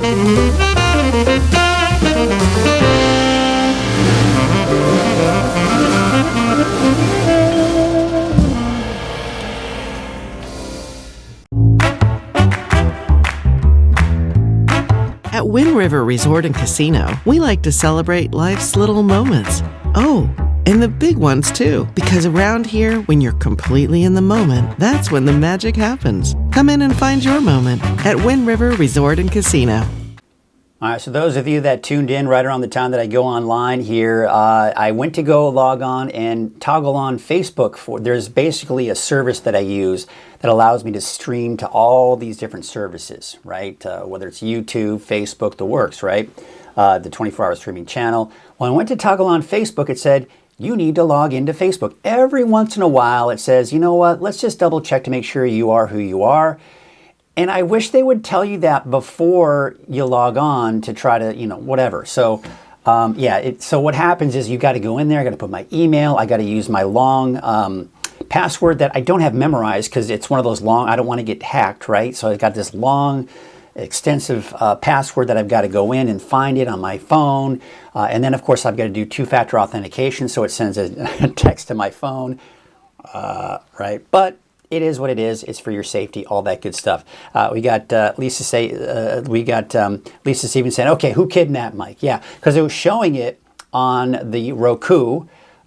At Wind River Resort and Casino, we like to celebrate life's little moments. Oh, and the big ones too. Because around here, when you're completely in the moment, that's when the magic happens. Come in and find your moment at Wind River Resort and Casino. All right, so those of you that tuned in right around the time that I go online here, I went to go log on and toggle on Facebook. There's basically a service that I use that allows me to stream to all these different services, right? Whether it's YouTube, Facebook, the works, right? The 24-hour streaming channel. When I went to toggle on Facebook, it said, you need to log into Facebook. Every once in a while, it says, you know what, let's just double check to make sure you are who you are. And I wish they would tell you that before you log on to try to, whatever. So, so what happens is you got to go in there. I got to put my email. I got to use my long password that I don't have memorized because it's one of those long, I don't want to get hacked, right? So I've got this long, extensive password that I've got to go in and find it on my phone. And then, of course, I've got to do two-factor authentication. So it sends a text to my phone, right? But it is what it is. It's for your safety, all that good stuff. We got Lisa Stevens saying, okay, who kidnapped Mike? Yeah, because it was showing it on the Roku.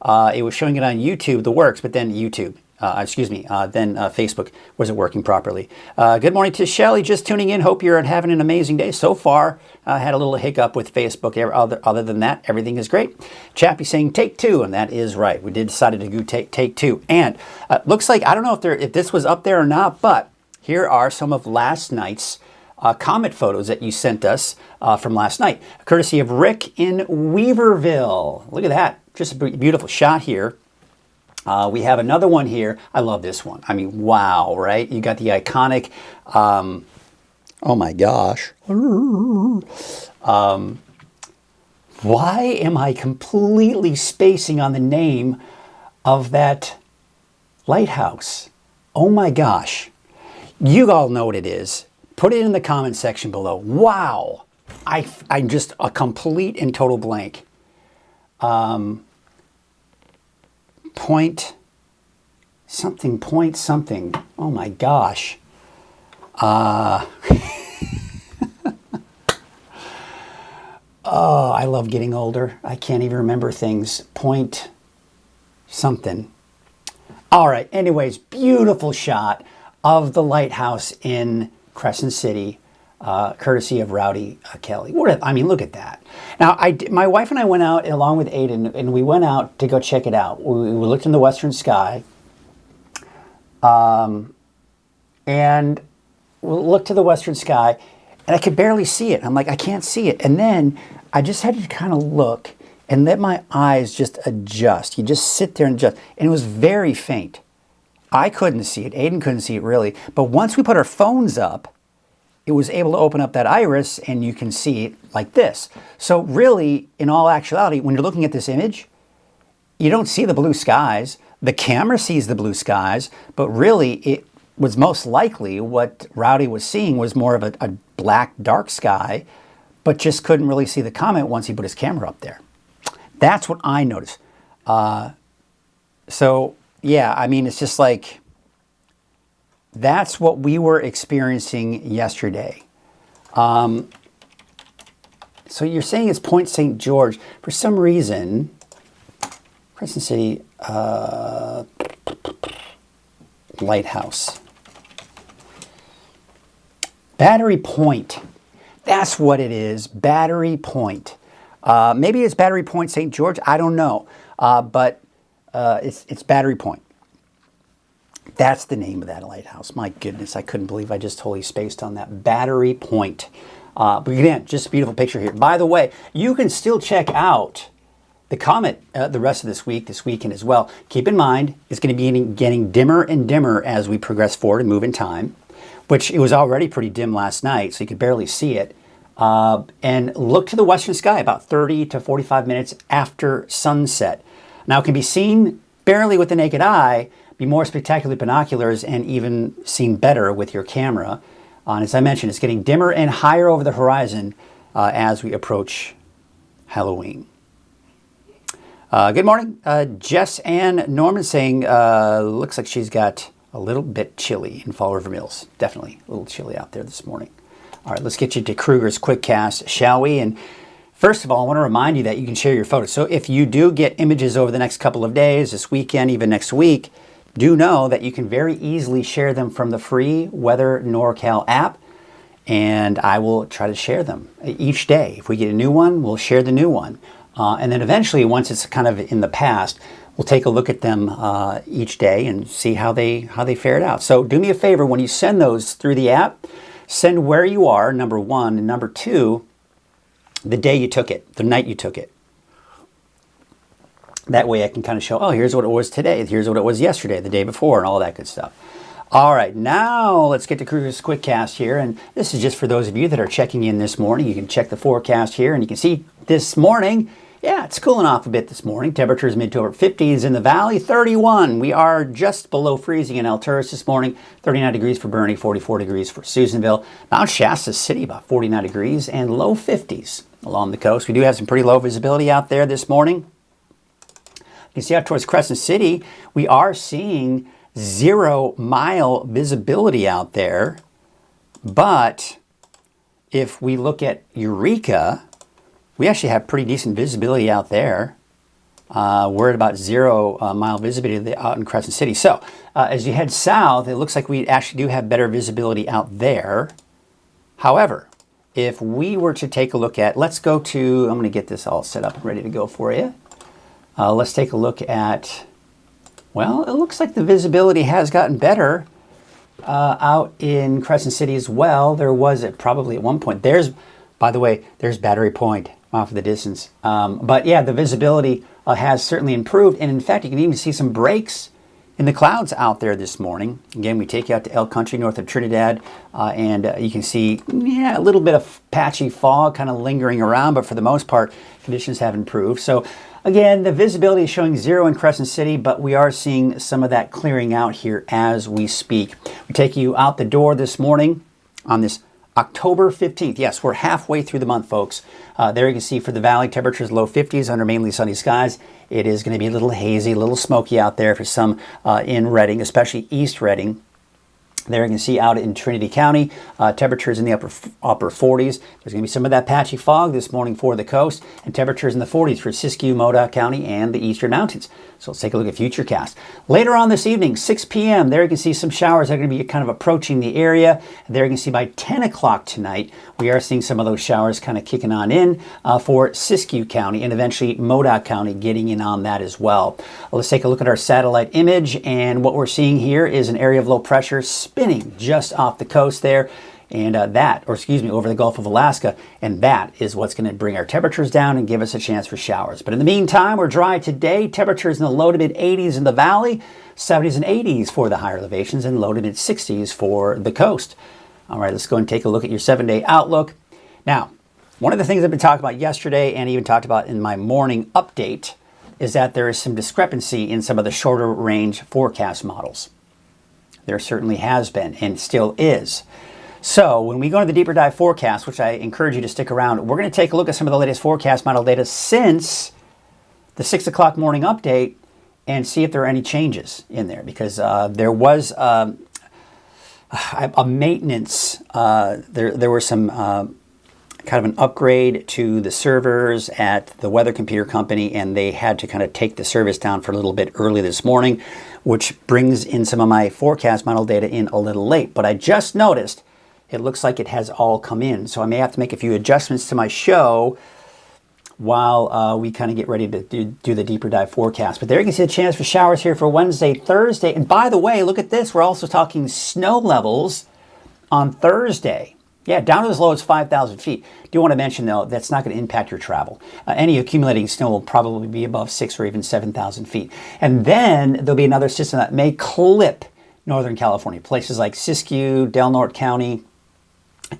It was showing it on YouTube, the works, but then Facebook wasn't working properly. Good morning to Shelly, just tuning in. Hope you're having an amazing day so far. Had a little hiccup with Facebook. Other than that, everything is great. Chappie saying take two, and that is right. We did decide to do take two. And looks like, I don't know if this was up there or not, but here are some of last night's comet photos that you sent us from last night, courtesy of Rick in Weaverville. Look at that. Just a beautiful shot here. We have another one here. I love this one. I mean, wow, right? You got the iconic, oh my gosh. Why am I completely spacing on the name of that lighthouse? Oh my gosh. You all know what it is. Put it in the comment section below. Wow. I'm just a complete and total blank. Point something. Oh my gosh. Oh, I love getting older. I can't even remember things. Point something. All right. Anyways, beautiful shot of the lighthouse in Crescent City, courtesy of Rowdy Kelly. Look at that. Now, my wife and I went out along with Aiden, and we went out to go check it out. We looked in the western sky, and we looked to the western sky, and I could barely see it. I'm like, I can't see it. And then I just had to kind of look and let my eyes just adjust. You just sit there and adjust. And it was very faint. I couldn't see it. Aiden couldn't see it really. But once we put our phones up, it was able to open up that iris and you can see it like this. So really, in all actuality, when you're looking at this image, you don't see the blue skies. The camera sees the blue skies, but really it was most likely what Rowdy was seeing was more of a black, dark sky, but just couldn't really see the comet once he put his camera up there. That's what I noticed. So yeah, I mean, it's just like, that's what we were experiencing yesterday. So you're saying it's Point St. George. For some reason, Crescent City Lighthouse. Battery Point. That's what it is. Battery Point. Maybe it's Battery Point St. George. I don't know. But it's Battery Point. That's the name of that lighthouse. My goodness, I couldn't believe I just totally spaced on that. Battery Point. But again, just a beautiful picture here. By the way, you can still check out the comet the rest of this weekend as well. Keep in mind, it's going to be getting dimmer and dimmer as we progress forward and move in time, which it was already pretty dim last night, so you could barely see it. And look to the western sky about 30 to 45 minutes after sunset. Now, it can be seen barely with the naked eye, be more spectacular with binoculars, and even seen better with your camera. And as I mentioned, it's getting dimmer and higher over the horizon as we approach Halloween. Good morning. Jess Ann Norman saying, looks like she's got a little bit chilly in Fall River Mills. Definitely a little chilly out there this morning. All right, let's get you to Krueger's Quick Cast, shall we? And first of all, I want to remind you that you can share your photos. So if you do get images over the next couple of days, this weekend, even next week, do know that you can very easily share them from the free Weather NorCal app, and I will try to share them each day. If we get a new one, we'll share the new one. And then eventually, once it's kind of in the past, we'll take a look at them each day and see how they fared out. So do me a favor, when you send those through the app, send where you are, number one, and number two, the day you took it, the night you took it. That way I can kind of show, oh, here's what it was today, here's what it was yesterday, the day before, and all that good stuff. All right, now let's get to Krueger's Quick Cast here, and this is just for those of you that are checking in this morning. You can check the forecast here, and you can see this morning, yeah, it's cooling off a bit this morning. Temperatures mid to upper 50s in the valley, 31. We are just below freezing in Alturas this morning, 39 degrees for Bernie, 44 degrees for Susanville. Mount Shasta City, about 49 degrees and low 50s along the coast. We do have some pretty low visibility out there this morning. You can see out towards Crescent City, we are seeing 0 mile visibility out there. But if we look at Eureka, we actually have pretty decent visibility out there. We're at about 0 mile visibility out in Crescent City. So as you head south, it looks like we actually do have better visibility out there. However, if we were to take a look at, let's go to, I'm going to get this all set up and ready to go for you. Let's take a look at, well, it looks like the visibility has gotten better out in Crescent City as well. There was probably at one point. By the way, there's Battery Point off of the distance. But yeah, the visibility has certainly improved. And in fact, you can even see some breaks in the clouds out there this morning. Again, we take you out to Elk Country north of Trinidad, and you can see, yeah, a little bit of patchy fog kind of lingering around, but for the most part, conditions have improved. So again, the visibility is showing 0 in Crescent City, but we are seeing some of that clearing out here as we speak. We take you out the door this morning on this October 15th. Yes, we're halfway through the month, folks. There you can see for the valley, temperatures low 50s under mainly sunny skies. It is going to be a little hazy, a little smoky out there for some in Redding, especially East Redding. There you can see out in Trinity County, temperatures in the upper 40s. There's going to be some of that patchy fog this morning for the coast, and temperatures in the 40s for Siskiyou, Modoc County, and the eastern mountains. So let's take a look at Futurecast. Later on this evening, 6 p.m., there you can see some showers that are going to be kind of approaching the area. There you can see by 10 o'clock tonight, we are seeing some of those showers kind of kicking on in for Siskiyou County, and eventually Modoc County getting in on that as well. Let's take a look at our satellite image, and what we're seeing here is an area of low pressure spinning just off the coast there, and over the Gulf of Alaska, and that is what's going to bring our temperatures down and give us a chance for showers. But in the meantime, we're dry today. Temperatures in the low to mid 80s in the valley, 70s and 80s for the higher elevations, and low to mid 60s for the coast. All right, let's go and take a look at your 7-day outlook. Now, one of the things I've been talking about yesterday and even talked about in my morning update is that there is some discrepancy in some of the shorter range forecast models. There certainly has been and still is. So when we go to the deeper dive forecast, which I encourage you to stick around, we're going to take a look at some of the latest forecast model data since the 6 o'clock morning update and see if there are any changes in there, because there was a maintenance, there were some kind of an upgrade to the servers at the weather computer company, and they had to kind of take the service down for a little bit early this morning, which brings in some of my forecast model data in a little late. But I just noticed it looks like it has all come in. So I may have to make a few adjustments to my show while we kind of get ready to do the deeper dive forecast. But there you can see the chance for showers here for Wednesday, Thursday. And by the way, look at this. We're also talking snow levels on Thursday. Yeah, down to as low as 5,000 feet. Do want to mention, though, that's not going to impact your travel. Any accumulating snow will probably be above 6,000 or even 7,000 feet. And then there'll be another system that may clip Northern California. Places like Siskiyou, Del Norte County,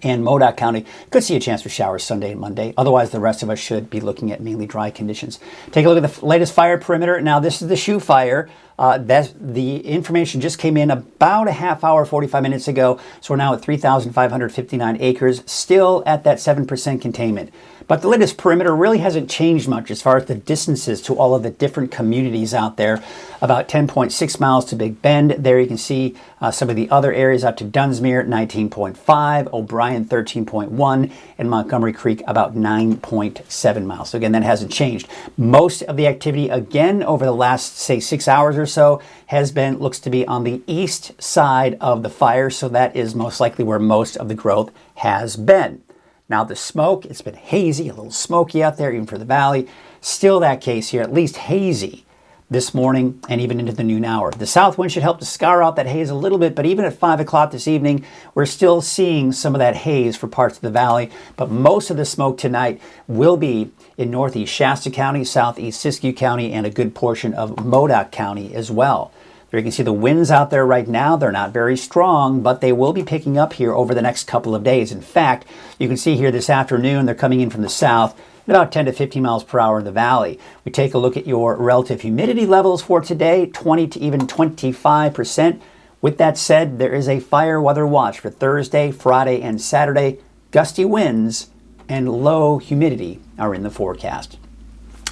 and Modoc County could see a chance for showers Sunday and Monday. Otherwise, the rest of us should be looking at mainly dry conditions. Take a look at the latest fire perimeter. Now, this is the shoe fire The information just came in about a half hour, 45 minutes ago. So we're now at 3,559 acres, still at that 7% containment. But the latest perimeter really hasn't changed much as far as the distances to all of the different communities out there. About 10.6 miles to Big Bend. There you can see some of the other areas up to Dunsmuir, 19.5, O'Brien, 13.1, and Montgomery Creek, about 9.7 miles. So again, that hasn't changed. Most of the activity, again, over the last, say, 6 hours or so, looks to be on the east side of the fire. So that is most likely where most of the growth has been. Now the smoke, it's been hazy, a little smoky out there, even for the valley. Still that case here, at least hazy this morning and even into the noon hour. The south wind should help to scour out that haze a little bit, but even at 5 o'clock this evening, we're still seeing some of that haze for parts of the valley. But most of the smoke tonight will be in northeast Shasta County, southeast Siskiyou County, and a good portion of Modoc County as well. There you can see the winds out there right now. They're not very strong, but they will be picking up here over the next couple of days. In fact, you can see here this afternoon, they're coming in from the south at about 10 to 15 miles per hour in the valley. We take a look at your relative humidity levels for today, 20 to even 25%. With that said, there is a fire weather watch for Thursday, Friday, and Saturday. Gusty winds and low humidity are in the forecast.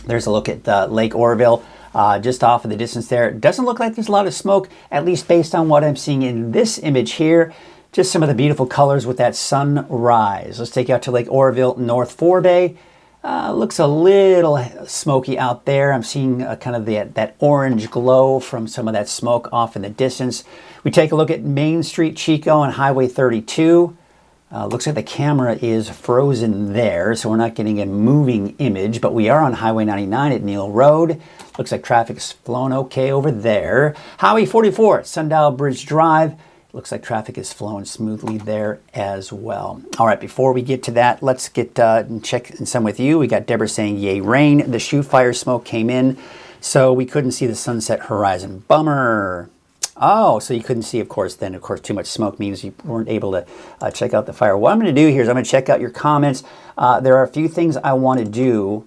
There's a look at Lake Oroville. Just off of the distance there. It doesn't look like there's a lot of smoke, at least based on what I'm seeing in this image here. Just some of the beautiful colors with that sunrise. Let's take you out to Lake Oroville, North Forebay. Looks a little smoky out there. I'm seeing kind of that orange glow from some of that smoke off in the distance. We take a look at Main Street, Chico, and Highway 32. Looks like the camera is frozen there, so we're not getting a moving image, but we are on Highway 99 at Neal Road. Looks like traffic's flowing okay over there. Highway 44 at Sundial Bridge Drive. Looks like traffic is flowing smoothly there as well. All right, before we get to that, let's get and check some with you. We got Deborah saying, yay, rain. The shoot fire smoke came in, so we couldn't see the sunset horizon. Bummer. Oh, so you couldn't see, of course, then, of course, too much smoke means you weren't able to check out the fire. What I'm going to do here is I'm going to check out your comments. There are a few things I want to do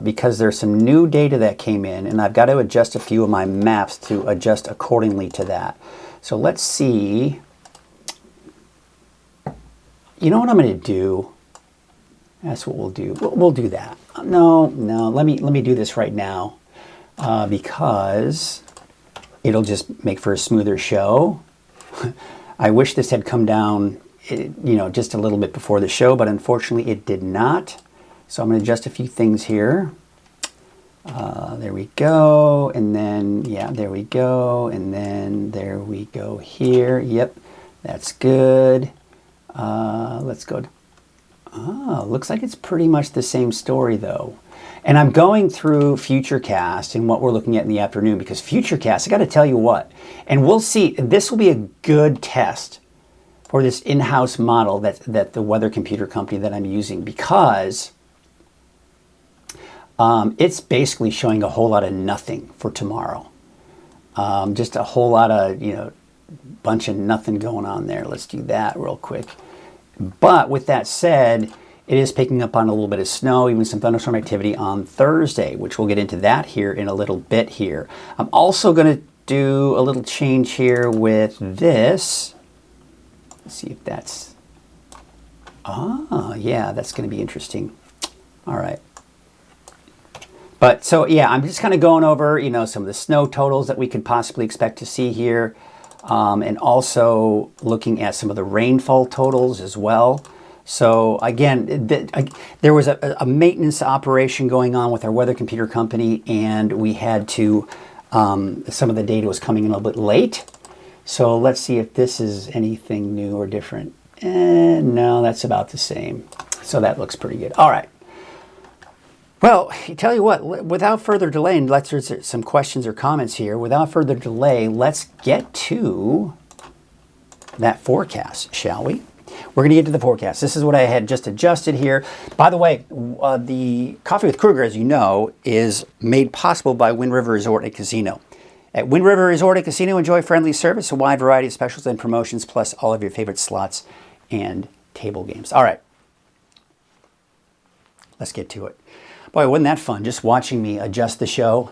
because there's some new data that came in, and I've got to adjust a few of my maps to adjust accordingly to that. So let's see. You know what I'm going to do? That's what we'll do. We'll do that. No, let me do this right now. Because it'll just make for a smoother show. I wish this had come down, just a little bit before the show, but unfortunately it did not. So I'm going to adjust a few things here. There we go, and then, yeah, there we go, and then there we go here. Yep, that's good. Let's go. Looks like it's pretty much the same story, though. And I'm going through Futurecast and what we're looking at in the afternoon, because Futurecast, I got to tell you what, and we'll see, this will be a good test for this in-house model that the weather computer company that I'm using, because it's basically showing a whole lot of nothing for tomorrow. Just a whole lot of, bunch of nothing going on there. Let's do that real quick. But with that said, it is picking up on a little bit of snow, even some thunderstorm activity on Thursday, which we'll get into that here in a little bit here. I'm also going to do a little change here with this. Let's see if that's... yeah, that's going to be interesting. All right. But so, yeah, I'm just kind of going over, some of the snow totals that we could possibly expect to see here. And also looking at some of the rainfall totals as well. So again, there was a maintenance operation going on with our weather computer company, and we had to, some of the data was coming in a little bit late. So let's see if this is anything new or different. No, that's about the same. So that looks pretty good. All right. Well, I tell you what, without further delay, and there's some questions or comments here. Without further delay, let's get to that forecast, shall we? We're going to get to the forecast. This is what I had just adjusted here. By the way, the Coffee with Krueger, as you know, is made possible by Wind River Resort and Casino. At Wind River Resort and Casino, enjoy friendly service, a wide variety of specials and promotions, plus all of your favorite slots and table games. All right. Let's get to it. Boy, wasn't that fun, just watching me adjust the show.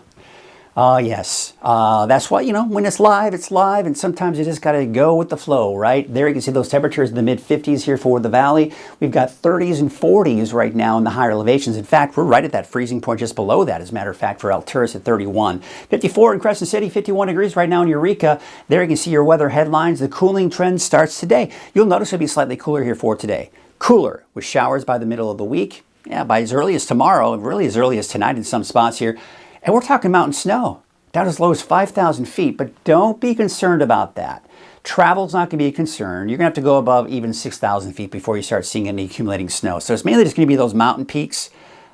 Yes, that's why, when it's live, and sometimes you just got to go with the flow, right? There you can see those temperatures in the mid-50s here for the valley. We've got 30s and 40s right now in the higher elevations. In fact, we're right at that freezing point just below that, as a matter of fact, for Alturas at 31. 54 in Crescent City, 51 degrees right now in Eureka. There you can see your weather headlines. The cooling trend starts today. You'll notice it'll be slightly cooler here for today. Cooler with showers by the middle of the week. Yeah, by as early as tomorrow, and really as early as tonight in some spots here. And we're talking mountain snow, down as low as 5,000 feet, but don't be concerned about that. Travel's not going to be a concern. You're going to have to go above even 6,000 feet before you start seeing any accumulating snow. So it's mainly just going to be those mountain peaks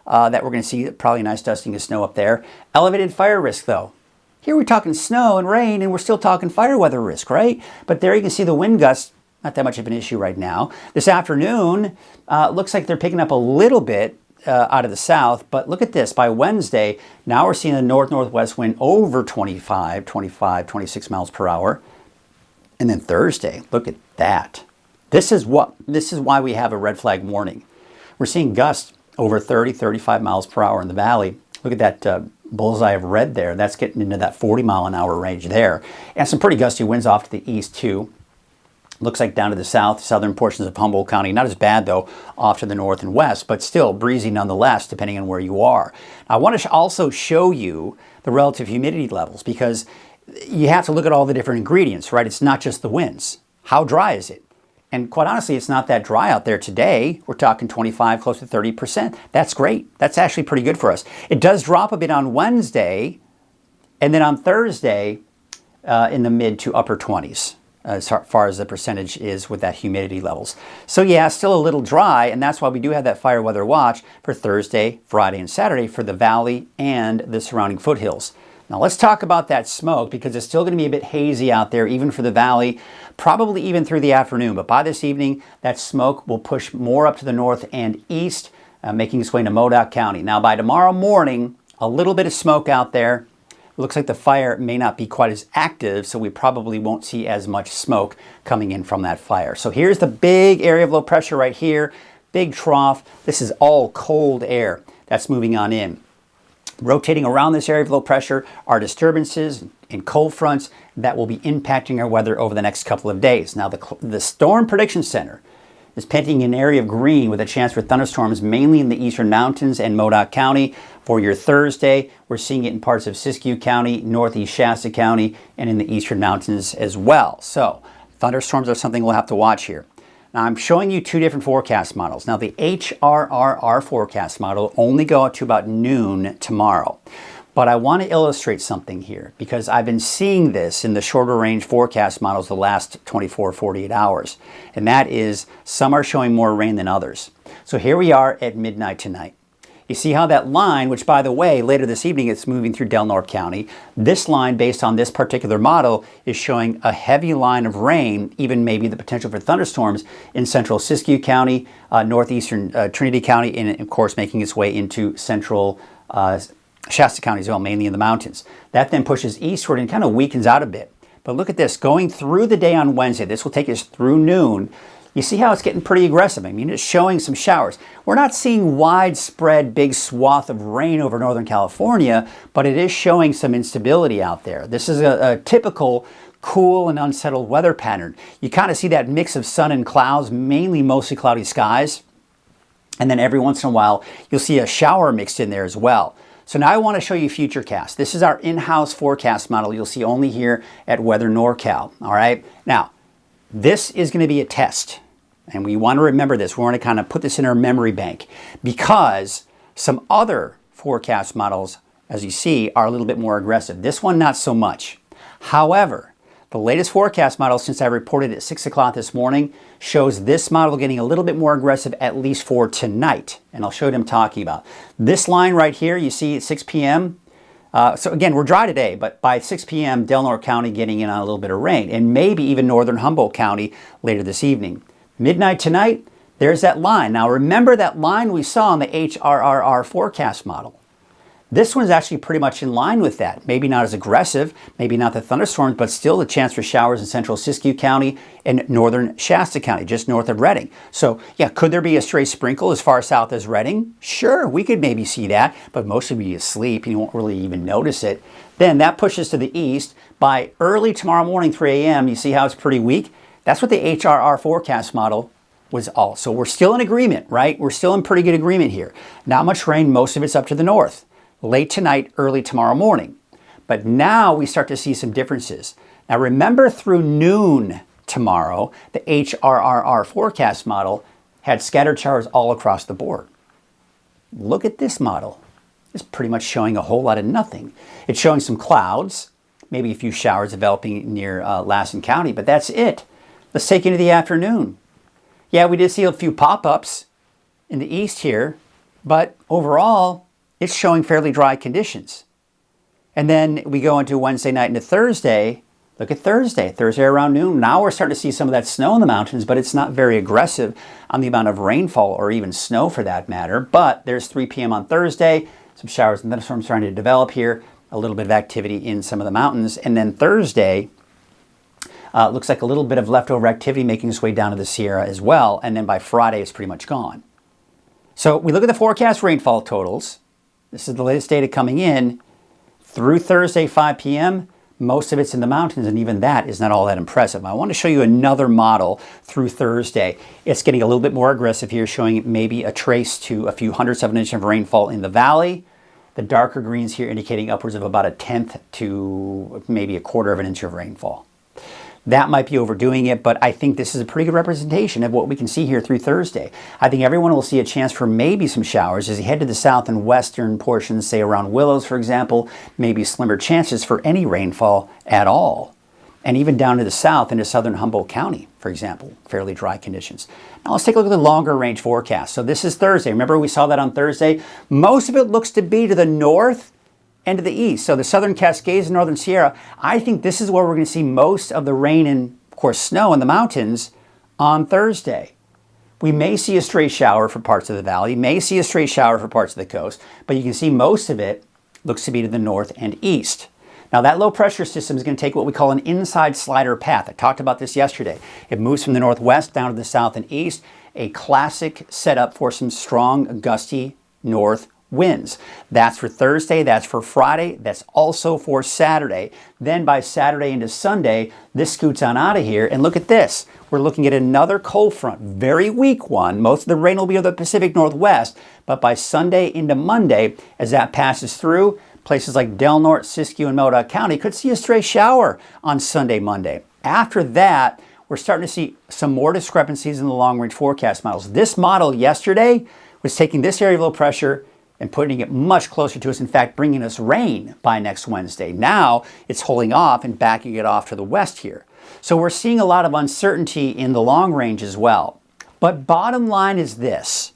that we're going to see, probably a nice dusting of snow up there. Elevated fire risk, though. Here we're talking snow and rain, and we're still talking fire weather risk, right? But there you can see the wind gusts, not that much of an issue right now. This afternoon, looks like they're picking up a little bit out of the south, but look at this. By Wednesday, now we're seeing a north-northwest wind over 25, 26 miles per hour. And then Thursday, look at that. This is why we have a red flag warning. We're seeing gusts over 30, 35 miles per hour in the valley. Look at that bullseye of red there. That's getting into that 40 mile an hour range there. And some pretty gusty winds off to the east too. Looks like down to the southern portions of Humboldt County. Not as bad, though, off to the north and west, but still breezy nonetheless, depending on where you are. I want to also show you the relative humidity levels, because you have to look at all the different ingredients, right? It's not just the winds. How dry is it? And quite honestly, it's not that dry out there today. We're talking 25, close to 30%. That's great. That's actually pretty good for us. It does drop a bit on Wednesday, and then on Thursday, in the mid to upper 20s. As far as the percentage is with that humidity levels. So yeah, still a little dry, and that's why we do have that fire weather watch for Thursday, Friday, and Saturday for the valley and the surrounding foothills. Now let's talk about that smoke, because it's still going to be a bit hazy out there, even for the valley, probably even through the afternoon. But by this evening, that smoke will push more up to the north and east, making its way into Modoc County. Now by tomorrow morning, a little bit of smoke out there. It looks like the fire may not be quite as active, so we probably won't see as much smoke coming in from that fire. So here's the big area of low pressure right here, big trough. This is all cold air that's moving on in. Rotating around this area of low pressure are disturbances and cold fronts that will be impacting our weather over the next couple of days. Now the Storm Prediction Center is painting an area of green with a chance for thunderstorms mainly in the eastern mountains and Modoc County. For your Thursday, we're seeing it in parts of Siskiyou County, northeast Shasta County, and in the eastern mountains as well. So thunderstorms are something we'll have to watch here. Now I'm showing you two different forecast models. Now the HRRR forecast model will only go out to about noon tomorrow. But I want to illustrate something here, because I've been seeing this in the shorter range forecast models the last 24, 48 hours. And that is, some are showing more rain than others. So here we are at midnight tonight. You see how that line, which by the way, later this evening it's moving through Del Norte County. This line, based on this particular model, is showing a heavy line of rain, even maybe the potential for thunderstorms in central Siskiyou County, northeastern Trinity County, and of course making its way into central Shasta County as well, mainly in the mountains. That then pushes eastward and kind of weakens out a bit. But look at this, going through the day on Wednesday, this will take us through noon. You see how it's getting pretty aggressive. I mean, it's showing some showers. We're not seeing widespread big swath of rain over Northern California, but it is showing some instability out there. This is a typical cool and unsettled weather pattern. You kind of see that mix of sun and clouds, mainly mostly cloudy skies. And then every once in a while, you'll see a shower mixed in there as well. So now I want to show you Futurecast. This is our in-house forecast model you'll see only here at Weather NorCal. All right. Now, this is going to be a test. And we want to remember this. We want to kind of put this in our memory bank, because some other forecast models, as you see, are a little bit more aggressive. This one, not so much. However, the latest forecast model, since I reported at 6 o'clock this morning, shows this model getting a little bit more aggressive, at least for tonight. And I'll show you what I'm talking about. This line right here, you see at 6 p.m. So again, we're dry today, but by 6 p.m., Del Norte County getting in on a little bit of rain, and maybe even northern Humboldt County later this evening. Midnight tonight, there's that line. Now remember that line we saw in the HRRR forecast model. This one's actually pretty much in line with that. Maybe not as aggressive, maybe not the thunderstorms, but still a chance for showers in central Siskiyou County and northern Shasta County, just north of Redding. So yeah, could there be a stray sprinkle as far south as Redding? Sure, we could maybe see that, but most of you be asleep and you won't really even notice it. Then that pushes to the east. By early tomorrow morning, 3 a.m., you see how it's pretty weak? That's what the HRR forecast model was all. So we're still in agreement, right? We're still in pretty good agreement here. Not much rain, most of it's up to the north. Late tonight, early tomorrow morning. But now we start to see some differences. Now remember, through noon tomorrow, the HRRR forecast model had scattered showers all across the board. Look at this model. It's pretty much showing a whole lot of nothing. It's showing some clouds, maybe a few showers developing near Lassen County, but that's it. Let's take into the afternoon. Yeah, we did see a few pop-ups in the east here, but overall, it's showing fairly dry conditions. And then we go into Wednesday night into Thursday. Look at Thursday. Thursday around noon. Now we're starting to see some of that snow in the mountains, but it's not very aggressive on the amount of rainfall or even snow for that matter. But there's 3 p.m. on Thursday. Some showers and thunderstorms starting to develop here. A little bit of activity in some of the mountains. And then Thursday, looks like a little bit of leftover activity making its way down to the Sierra as well. And then by Friday, it's pretty much gone. So we look at the forecast rainfall totals. This is the latest data coming in. Through Thursday, 5 p.m., most of it's in the mountains, and even that is not all that impressive. I want to show you another model through Thursday. It's getting a little bit more aggressive here, showing maybe a trace to a few hundredths of an inch of rainfall in the valley. The darker greens here indicating upwards of about 1/10 to maybe 1/4 of an inch of rainfall. That might be overdoing it, but I think this is a pretty good representation of what we can see here through Thursday. I think everyone will see a chance for maybe some showers as you head to the south and western portions, say around Willows, for example, maybe slimmer chances for any rainfall at all. And even down to the south into southern Humboldt County, for example, fairly dry conditions. Now let's take a look at the longer range forecast. So this is Thursday. Remember we saw that on Thursday? Most of it looks to be to the north and to the east. So the southern Cascades and northern Sierra, I think this is where we're going to see most of the rain and, of course, snow in the mountains on Thursday. We may see a stray shower for parts of the valley, may see a stray shower for parts of the coast, but you can see most of it looks to be to the north and east. Now that low pressure system is going to take what we call an inside slider path. I talked about this yesterday. It moves from the northwest down to the south and east, a classic setup for some strong, gusty north winds. That's for Thursday, that's for Friday, that's also for Saturday. Then by Saturday into Sunday, this scoots on out of here, and look at this. We're looking at another cold front, very weak one. Most of the rain will be over the Pacific Northwest, but by Sunday into Monday, as that passes through, places like Del Norte, Siskiyou, and Modoc County could see a stray shower on Sunday, Monday. After that, we're starting to see some more discrepancies in the long-range forecast models. This model yesterday was taking this area of low pressure and putting it much closer to us, in fact, bringing us rain by next Wednesday. Now it's holding off and backing it off to the west here. So we're seeing a lot of uncertainty in the long range as well. But bottom line is this.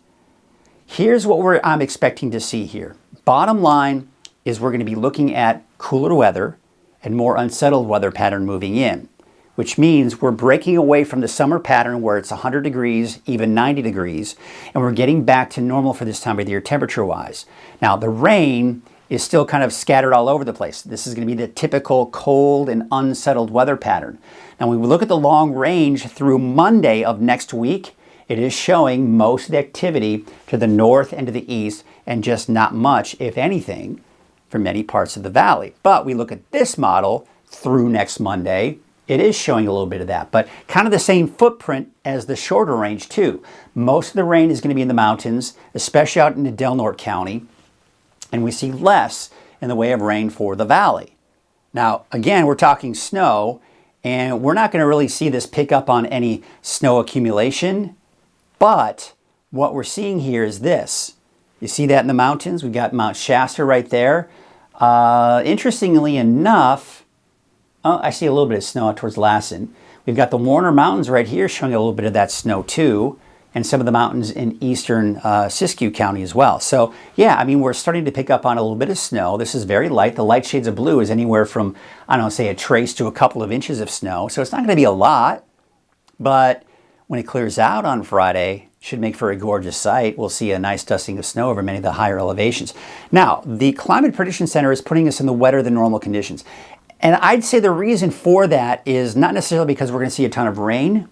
Here's what I'm expecting to see here. Bottom line is we're going to be looking at cooler weather and more unsettled weather pattern moving in, which means we're breaking away from the summer pattern where it's 100 degrees, even 90 degrees, and we're getting back to normal for this time of the year temperature-wise. Now, the rain is still kind of scattered all over the place. This is going to be the typical cold and unsettled weather pattern. Now, when we look at the long range through Monday of next week, it is showing most of the activity to the north and to the east, and just not much, if anything, for many parts of the valley. But we look at this model through next Monday, it is showing a little bit of that, but kind of the same footprint as the shorter range too. Most of the rain is going to be in the mountains, especially out into Del Norte County, and we see less in the way of rain for the valley. Now, again, we're talking snow, and we're not going to really see this pick up on any snow accumulation, but what we're seeing here is this. You see that in the mountains? We've got Mount Shasta right there. Interestingly enough, I see a little bit of snow out towards Lassen. We've got the Warner Mountains right here showing a little bit of that snow too, and some of the mountains in eastern Siskiyou County as well. So yeah, I mean, we're starting to pick up on a little bit of snow. This is very light. The light shades of blue is anywhere from, I don't know, say a trace to a couple of inches of snow. So it's not going to be a lot, but when it clears out on Friday, should make for a gorgeous sight. We'll see a nice dusting of snow over many of the higher elevations. Now, the Climate Prediction Center is putting us in the wetter than normal conditions. And I'd say the reason for that is not necessarily because we're going to see a ton of rain,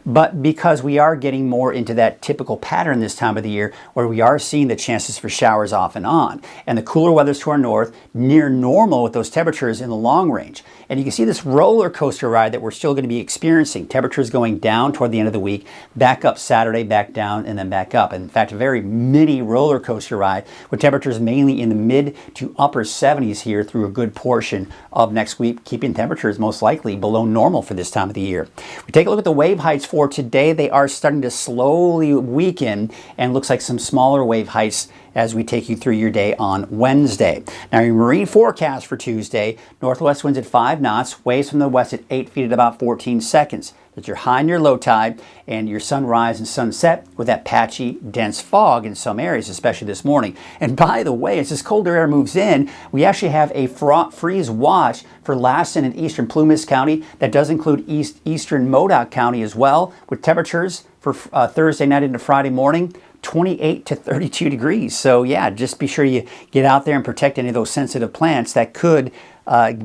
but because we are getting more into that typical pattern this time of the year where we are seeing the chances for showers off and on. And the cooler weather's to our north, near normal with those temperatures in the long range. And you can see this roller coaster ride that we're still going to be experiencing. Temperatures going down toward the end of the week, back up Saturday, back down, and then back up. In fact, a very mini roller coaster ride with temperatures mainly in the mid to upper 70s here through a good portion of next week, keeping temperatures most likely below normal for this time of the year. We take a look at the wave heights for today. They are starting to slowly weaken and looks like some smaller wave heights as we take you through your day on Wednesday. Now, your marine forecast for Tuesday, northwest winds at 5 knots, waves from the west at 8 feet at about 14 seconds. That's your high and your low tide, and your sunrise and sunset with that patchy, dense fog in some areas, especially this morning. And by the way, as this colder air moves in, we actually have a freeze watch for Lassen and eastern Plumas County. That does include eastern Modoc County as well, with temperatures for Thursday night into Friday morning, 28 to 32 degrees. So yeah, just be sure you get out there and protect any of those sensitive plants that could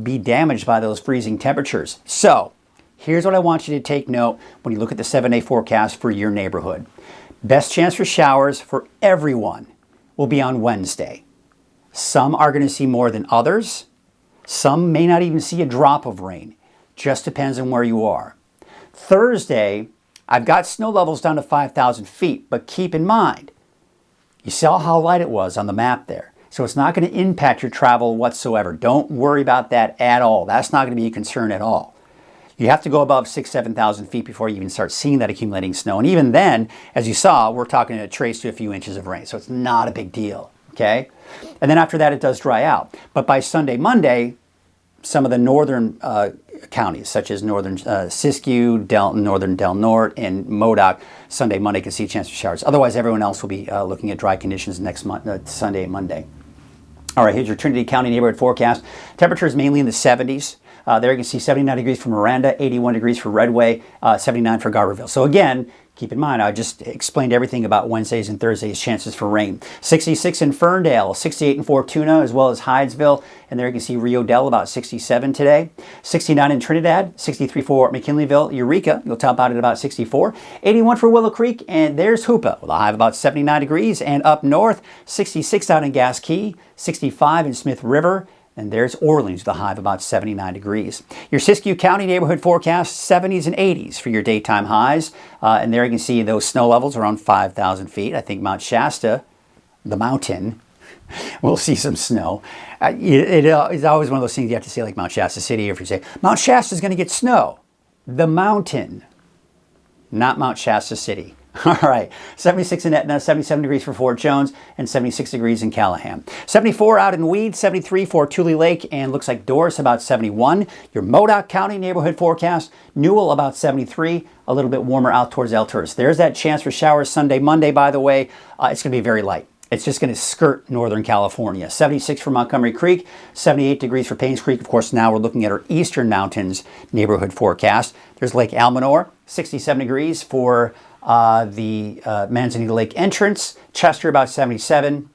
be damaged by those freezing temperatures. So here's what I want you to take note when you look at the 7-day forecast for your neighborhood. Best chance for showers for everyone will be on Wednesday. Some are going to see more than others. Some may not even see a drop of rain. Just depends on where you are. Thursday, I've got snow levels down to 5,000 feet, but keep in mind, you saw how light it was on the map there. So it's not going to impact your travel whatsoever. Don't worry about that at all. That's not going to be a concern at all. You have to go above 6,000, 7,000 feet before you even start seeing that accumulating snow. And even then, as you saw, we're talking a trace to a few inches of rain. So it's not a big deal, okay? And then after that, it does dry out. But by Sunday, Monday, some of the northern counties, such as northern Siskiyou, Delton, northern Del Norte, and Modoc, Sunday, Monday can see a chance for showers. Otherwise, everyone else will be looking at dry conditions next Sunday and Monday. All right, here's your Trinity County neighborhood forecast. Temperatures mainly in the 70s. There you can see 79 degrees for Miranda, 81 degrees for Redway, 79 for Garberville. So again, keep in mind, I just explained everything about Wednesdays and Thursdays' chances for rain. 66 in Ferndale, 68 in Fortuna, as well as Hydesville. And there you can see Rio Dell, about 67 today. 69 in Trinidad, 63 for McKinleyville. Eureka, you'll top out at about 64. 81 for Willow Creek, and there's Hoopa, with a high of about 79 degrees. And up north, 66 down in Gas Key, 65 in Smith River. And there's Orleans with a high of about 79 degrees. Your Siskiyou County neighborhood forecast, 70s and 80s for your daytime highs. And there you can see those snow levels around 5,000 feet. I think Mount Shasta, the mountain, we'll see some snow. It's always one of those things you have to say, like Mount Shasta City, or if you say, Mount Shasta's going to get snow. The mountain, not Mount Shasta City. All right, 76 in Etna, 77 degrees for Fort Jones, and 76 degrees in Callahan. 74 out in Weed, 73 for Tule Lake, and looks like Doris about 71. Your Modoc County neighborhood forecast, Newell about 73, a little bit warmer out towards El Tourist. There's that chance for showers Sunday, Monday, by the way. It's going to be very light. It's just going to skirt Northern California. 76 for Montgomery Creek, 78 degrees for Paynes Creek. Of course, now we're looking at our Eastern Mountains neighborhood forecast. There's Lake Almanor, 67 degrees for the Manzanita Lake entrance. Chester about 77,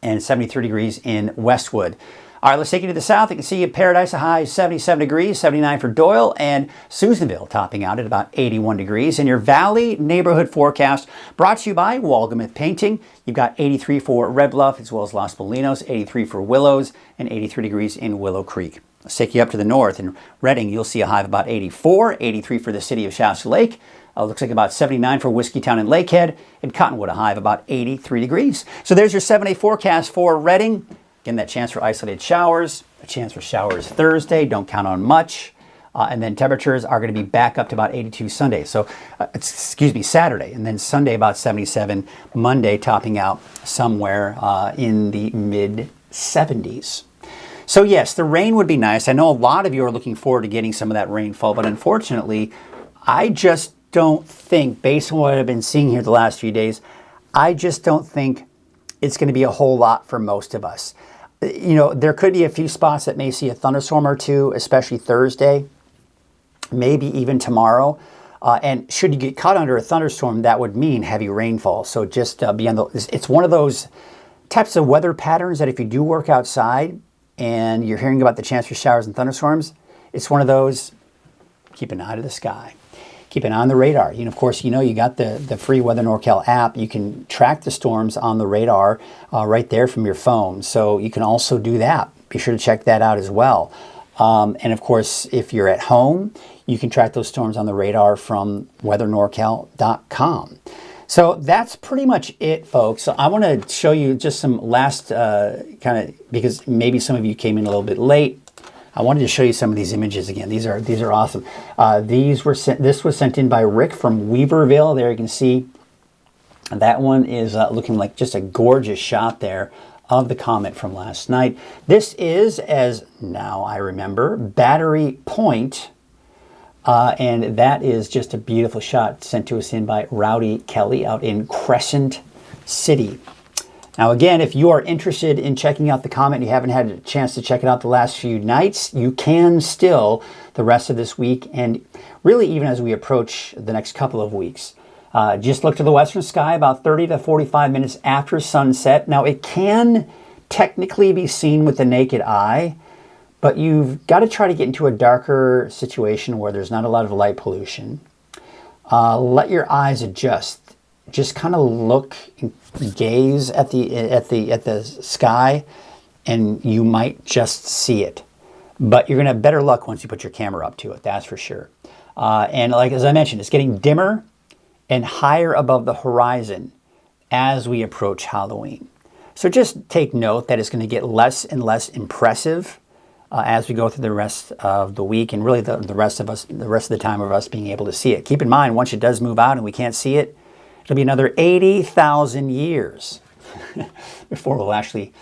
and 73 degrees in Westwood. All right, let's take you to the south. You can see Paradise, a high 77 degrees, 79 for Doyle, and Susanville topping out at about 81 degrees. And your Valley neighborhood forecast brought to you by Walgamuth Painting. You've got 83 for Red Bluff, as well as Los Molinos, 83 for Willows, and 83 degrees in Willow Creek. Let's take you up to the north. In Redding, you'll see a high of about 84, 83 for the city of Shasta Lake. Looks like about 79 for Whiskeytown and Lakehead, and Cottonwood, a high of about 83 degrees. So there's your 7-day forecast for Redding. Again, that chance for isolated showers, a chance for showers Thursday. Don't count on much. And then temperatures are going to be back up to about 82 Sunday. So, Saturday. And then Sunday about 77. Monday topping out somewhere in the mid-70s. So yes, the rain would be nice. I know a lot of you are looking forward to getting some of that rainfall, but unfortunately, I just don't think, based on what I've been seeing here the last few days, I just don't think it's going to be a whole lot for most of us. You know, there could be a few spots that may see a thunderstorm or two, especially Thursday, maybe even tomorrow. And should you get caught under a thunderstorm, that would mean heavy rainfall. So just be on it's one of those types of weather patterns that if you do work outside and you're hearing about the chance for showers and thunderstorms, it's one of those, keep an eye to the sky. Keep an eye on the radar. Of course, you got the free Weather NorCal app. You can track the storms on the radar right there from your phone. So you can also do that. Be sure to check that out as well. And of course, if you're at home, you can track those storms on the radar from weathernorcal.com. So that's pretty much it, folks. So I want to show you just some last because maybe some of you came in a little bit late. I wanted to show you some of these images again. These are awesome. This was sent in by Rick from Weaverville. There you can see that one is looking like just a gorgeous shot there of the comet from last night. This is, as now I remember, Battery Point. And that is just a beautiful shot sent to us in by Rowdy Kelly out in Crescent City. Now again, if you are interested in checking out the comet and you haven't had a chance to check it out the last few nights, you can still the rest of this week and really even as we approach the next couple of weeks. Just look to the western sky about 30 to 45 minutes after sunset. Now it can technically be seen with the naked eye, but you've got to try to get into a darker situation where there's not a lot of light pollution. Let your eyes adjust. Just kind of look and gaze at the sky, and you might just see it. But you're going to have better luck once you put your camera up to it. That's for sure. And as I mentioned, it's getting dimmer and higher above the horizon as we approach Halloween. So just take note that it's going to get less and less impressive as we go through the rest of the week, and really the rest of the time of us being able to see it. Keep in mind, once it does move out and we can't see it, it'll be another 80,000 years before we'll actually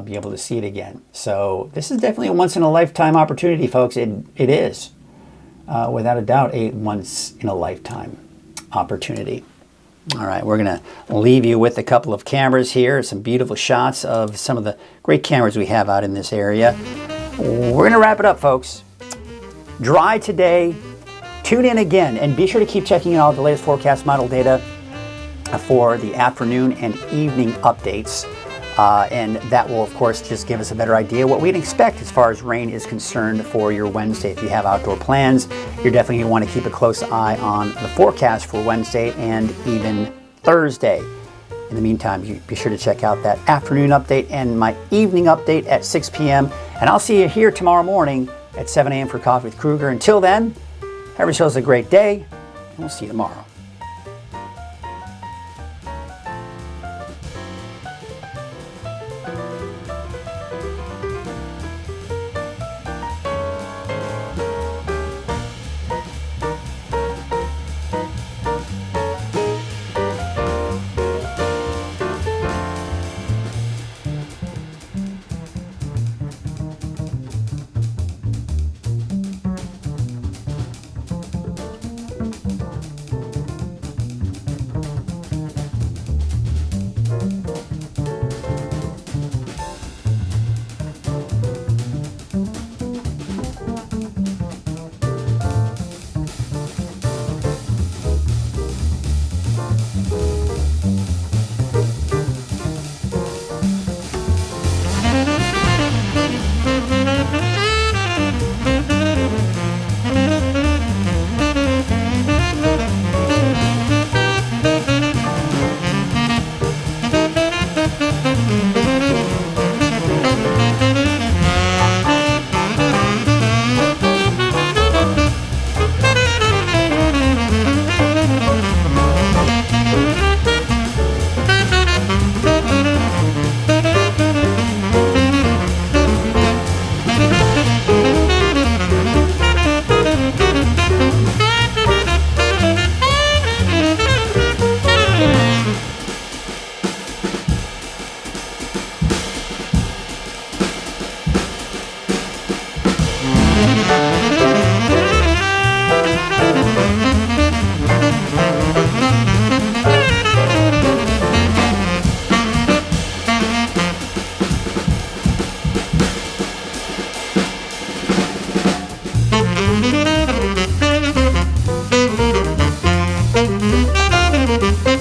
be able to see it again. So this is definitely a once-in-a-lifetime opportunity, folks. It is, without a doubt, a once-in-a-lifetime opportunity. All right, we're going to leave you with a couple of cameras here, some beautiful shots of some of the great cameras we have out in this area. We're going to wrap it up, folks. Dry today. Tune in again, and be sure to keep checking out the latest forecast model data for the afternoon and evening updates. And that will, of course, just give us a better idea what we'd expect as far as rain is concerned for your Wednesday. If you have outdoor plans, you're definitely going to want to keep a close eye on the forecast for Wednesday and even Thursday. In the meantime, be sure to check out that afternoon update and my evening update at 6 p.m. And I'll see you here tomorrow morning at 7 a.m. for Coffee with Krueger. Until then, have yourselves a great day, and we'll see you tomorrow. Bye.